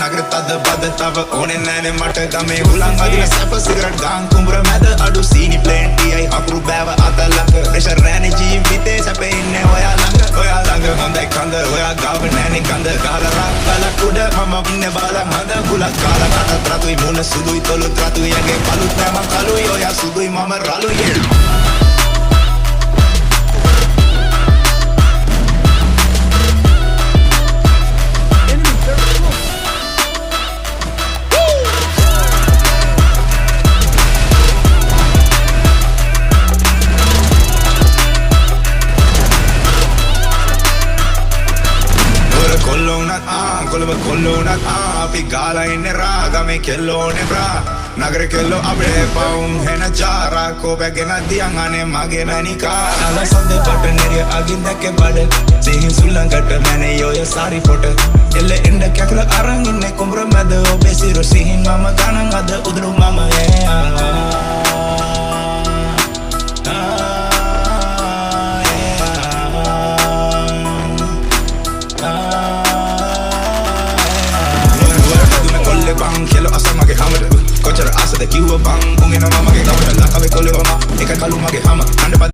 නගර තද බද තව ඕනේ නැනේ මට ගමේ හුලං අදින සැප සිගරට් ගාන් කුඹුර මැද අඩු සීනි ප්ලේන්ටියයි අකුරු බෑව අතලක ප්‍රෙෂර් නැනේ ජීවිතේ සැපේ ඉන්නේ ඔයා ළඟ හොඳයි කඳ ඔයා ගාව නැනේ කඳ ගහලා රක්කල කුඩ මම ඉන්නේ බාල හඳ කුලක් කාලා කටත් රතුයි මුණ සුදුයි තොලුත් රතුයි යගේ පළුත් නැම කලුයි ඔයා සුදුයි මම රළුයි කොල්ලෝනත් අපි ගාලා ඉන්නේ රා ගමේ කෙල්ලෝනේ බ්‍රා නගර කෙල්ලෝ අපේ පවුම් හෙන ජාරා කෝපගෙන දියන් අනේ මගේ මැනිකා අලසන්දේ පට නෙරිය අගින් දැක්කේ බඩ සිහින් සුල්ලංකට මැනේ යෝය සාරි පොට එල්ල එන්න කැකල අරන් ඉන්නේ කුඹර මැද ඔබේ සිරු සිහින් මම ගණන් අද උදුරු මම bang kelo asa mage hamad kochara asa de kiwa bang unge na mama ge kawta la kave kolle mama eka kalu mage hama